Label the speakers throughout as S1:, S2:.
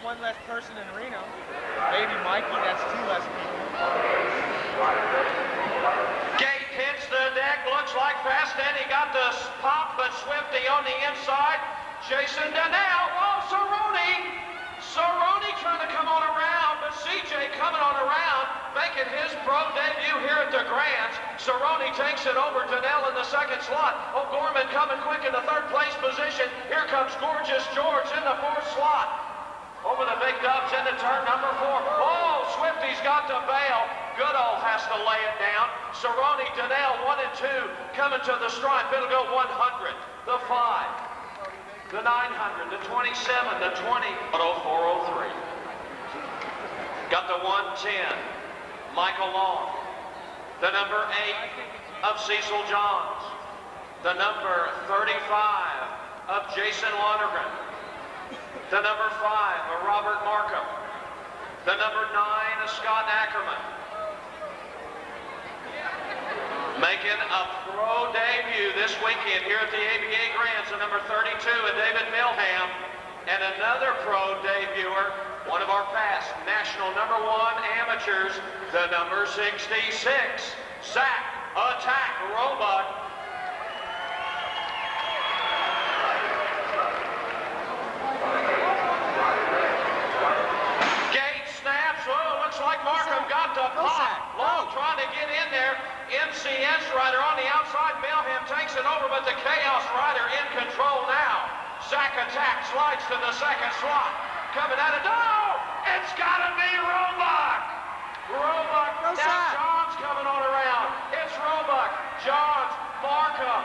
S1: one less person in Reno. Maybe Mikey, that's 2 less people.
S2: Gate hits the deck, looks like fast, and he got the pop, but Swifty on the inside. Jason Donnell, oh, Cerrone trying to come on around, but CJ coming on around, making his pro debut here at the Grands. Cerrone takes it over, Donnell in the second slot. O'Gorman coming quick in the third place position. Here comes Gorgeous George in the fourth slot. Over the big dubs into turn number 4. Oh, Swifty's got to bail. Goodall has to lay it down. Cerrone, Donnell, 1 and 2, coming to the stripe. It'll go 100, the 5, the 900, the 27, the 20, Moto 403. Got the 110, Michael Long. The number 8 of Cecil Johns. The number 35 of Jason Lonergan. The number 5 of Robert Markham. The number 9 of Scott Ackerman. Making a pro debut this weekend here at the ABA Grands, the number 32 of David Milham. And another pro debuter, one of our past national number 1 amateurs, the number 66, Zach Attack Roebuck. Like Markham got the pop. Long trying to get in there. MCS rider on the outside. Milham takes it over, but the Chaos rider in control now. Zach Attack slides to the second slot. Coming at it. No! It's got to be Roebuck. Now Johns coming on around. It's Roebuck, Johns, Markham,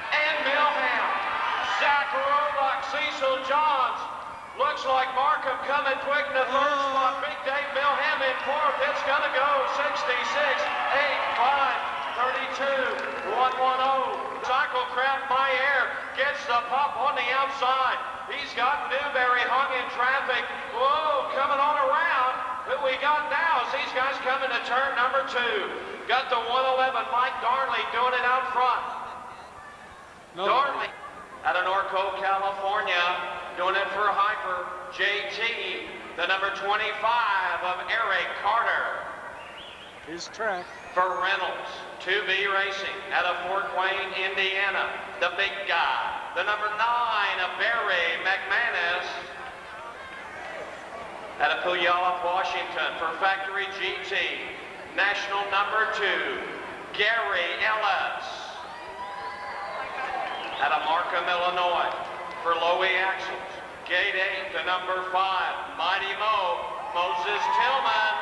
S2: and Milham. Zach Roebuck, Cecil Johns. Looks like Markham coming quick in the third spot. Big Dave Milham in fourth. It's going to go 66, 8, 5, 32, 110. Cyclecraft My Air gets the pop on the outside. He's got Newberry hung in traffic. Whoa, coming on around. Who we got now is these guys coming to turn number 2. Got the 111, Mike Darnley doing it out front. Darnley out of Norco, California. Doing it for Hyper, JT, the number 25 of Eric Carter.
S3: His track.
S2: For Reynolds, 2B Racing out of Fort Wayne, Indiana. The big guy, the number 9 of Barry McManus. Out of Puyallup, Washington for Factory GT. National number 2, Gary Ellis. Out of Markham, Illinois. For Lowy Axles, Gate 8 to number 5, Mighty Moses Tillman.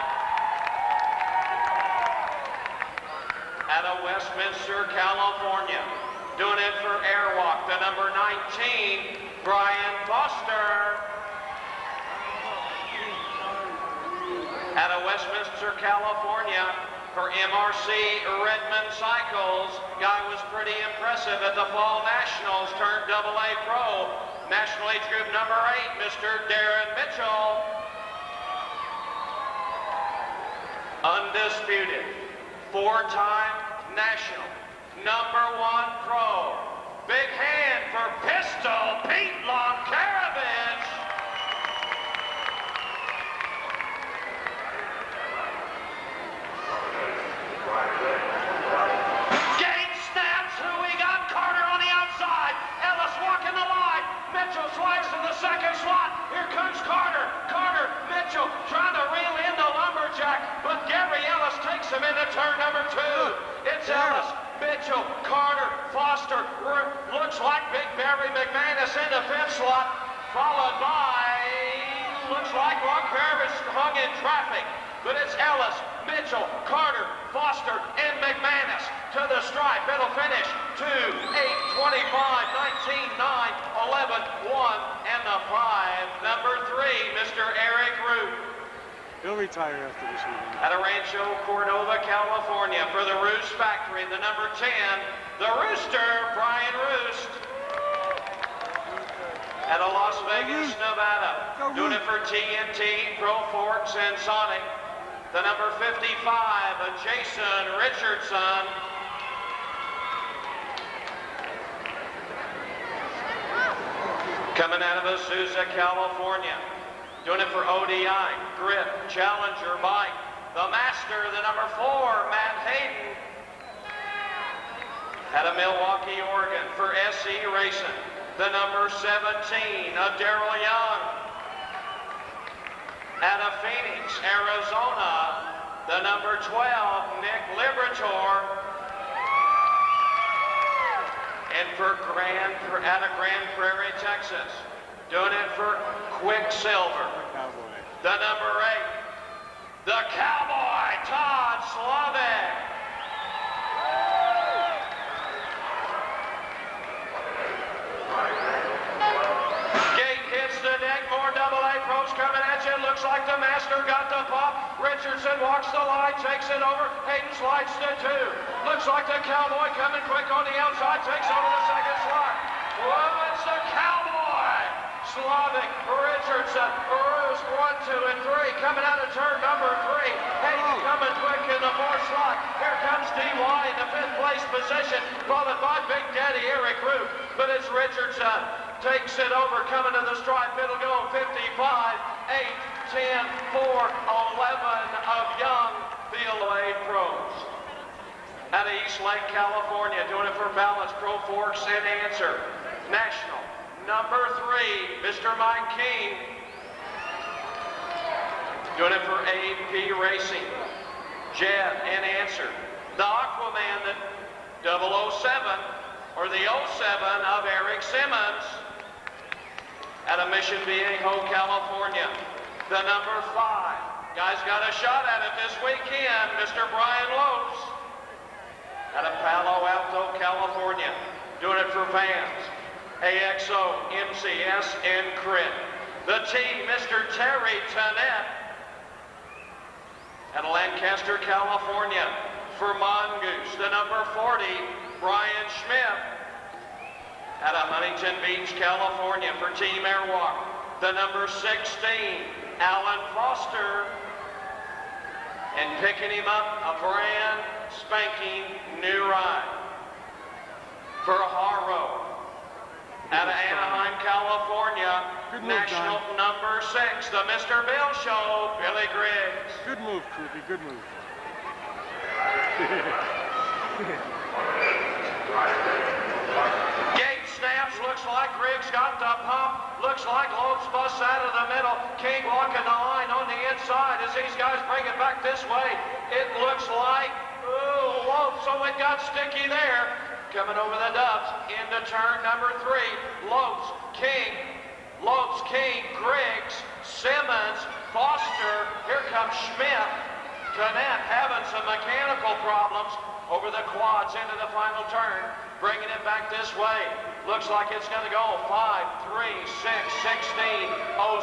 S2: Out of Westminster, California, doing it for Airwalk, the number 19, Brian Foster. Out of Westminster, California, for MRC Redmond Cycles. Guy was pretty impressive at the Fall Nationals, turned AA Pro. National Age Group number 8, Mr. Darren Mitchell. Undisputed, 4-time national, number 1 pro. Big hand for Pistol Pete Lonkarovich. Gate snaps. Who we got? Carter on the outside. Ellis walking the line. Mitchell slides to the second slot. Here comes Carter. Mitchell trying to reel in the lumberjack, but Gary Ellis takes him into turn number 2. It's Ellis, Mitchell, Carter, Foster. Looks like Big Barry McManus in the fifth slot, followed by, looks like Lonkarovich hung in traffic. But it's Ellis, Mitchell, Carter, Foster, and McManus to the stripe. It'll finish 2, 8, 25, 19, 9, 11, 1, and the 5. Number 3, Mr. Eric Root.
S3: He'll retire after this weekend.
S2: At Rancho Cordova, California, for the Roost Factory, the number 10, the Rooster, Brian Roost. At Las Vegas, Nevada, doing it for TNT, Pro Forks, and Sonic. The number 55, Jason Richardson. Coming out of Azusa, California. Doing it for ODI, Grip, Challenger, Mike. The master, the number 4, Matt Hayden. Out of Milwaukee, Oregon, for SE Racing, the number 17 of Daryl Young. Out of Phoenix, Arizona, the number 12, Nick Liberator. And out of Grand Prairie, Texas, doing it for Quicksilver, the number 8, the Cowboy, Todd Slavik. Gate hits the deck, more AA pros coming at you. Looks like the master got the pop. Richardson walks the line, takes it over. Hayden slides to 2. Looks like the Cowboy coming quick on the outside, takes over the second slot. Whoa, it's the Cowboy! Slavik, Richardson, Roos, 1, 2, and 3. Coming out of turn number 3. Hayden coming quick in the 4th slot. Here comes DY in the 5th place position, followed by Big Daddy Eric Root. But it's Richardson. Takes it over, coming to the stripe. It'll go 55, 8, 10, 4, 11 of Young Field Aid Pros. Out of East Lake, California, doing it for Balance, Pro Forks, and Answer. National, number 3, Mr. Mike King. Doing it for AP Racing. Jet and Answer. The Aquaman, the 007, or the 07 of Eric Simmons. Out of Mission Viejo, California, the number 5. Guy's got a shot at it this weekend, Mr. Brian Lopes. Out of Palo Alto, California, doing it for Vans, AXO, MCS, and Crit. The T, Mr. Terry Tonette. Out of Lancaster, California, for Mongoose, the number 40, Brian Schmidt. Out of Huntington Beach, California, for Team Airwalk, the number 16, Alan Foster. And picking him up, a brand spanking new ride for Haro. Out of Anaheim, California, national number 6, the Mr. Bill Show, Billy Griggs.
S3: Good move, Corky, good move.
S2: Gate snaps, looks like Griggs got the pump. Looks like Lopes busts out of the middle. King walking the line on the inside as these guys bring it back this way. It looks like, ooh, Lopes, so it got sticky there. Coming over the dubs into turn number 3. Lopes, King, Griggs, Simmons, Foster. Here comes Schmidt. Tonette having some mechanical problems over the quads into the final turn. Bringing it back this way. Looks like it's going to go 5, 3, 6, 16,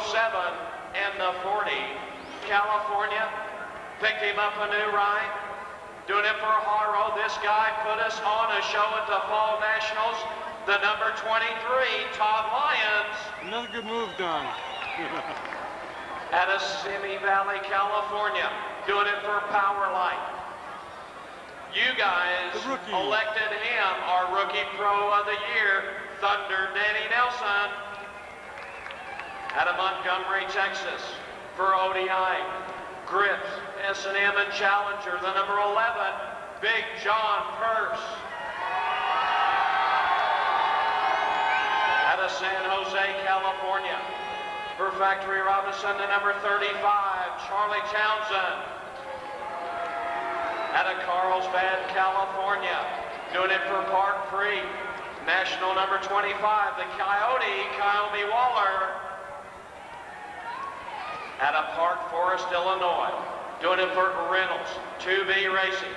S2: 07, and the 40. California picked him up a new ride. Doing it for Haro. This guy put us on a show at the Fall Nationals. The number 23, Todd Lyons.
S3: Another good move done.
S2: Out of Simi Valley, California. Doing it for Powerlite. You guys elected him our Rookie Pro of the Year, Thunder Danny Nelson. Out of Montgomery, Texas, for ODI, Grips, S&M, and Challenger, the number 11, Big John Purse. Out of San Jose, California, for Factory Robinson, the number 35, Charlie Townsend. Out of Carlsbad, California, doing it for Park Free, national number 25, the Coyote, Kyle Waller. Out of Park Forest, Illinois, doing it for Reynolds, 2B Racing,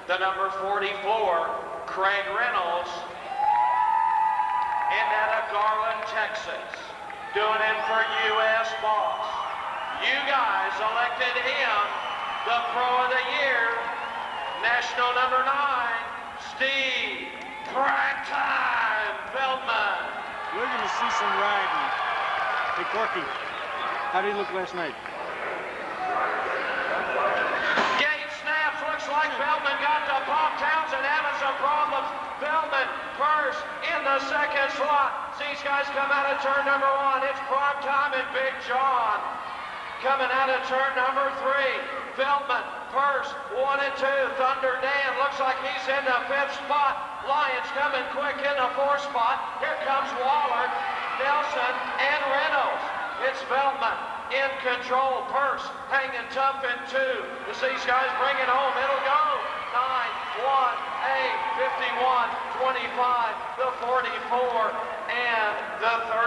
S2: the number 44, Craig Reynolds. And out of Garland, Texas, doing it for US Boss. You guys elected him the Pro of the Year. National number 9, Steve Primetime Feldman.
S3: We're going to see some riding. Hey, Corky, how did he look last night?
S2: Gate snaps, looks like Feldman got the pump. Townsend having some problems. Feldman first in the second slot. These guys come out of turn number 1. It's Primetime and Big John. Coming out of turn number 3, Feldman, Purse, 1 and 2. Thunder Dan looks like he's in the 5th spot. Lyons coming quick in the 4th spot. Here comes Waller, Nelson, and Reynolds. It's Feldman in control. Purse hanging tough in 2. As these guys bring it home, it'll go. 9, 1, 8, 51, 25, the 44, and the 30.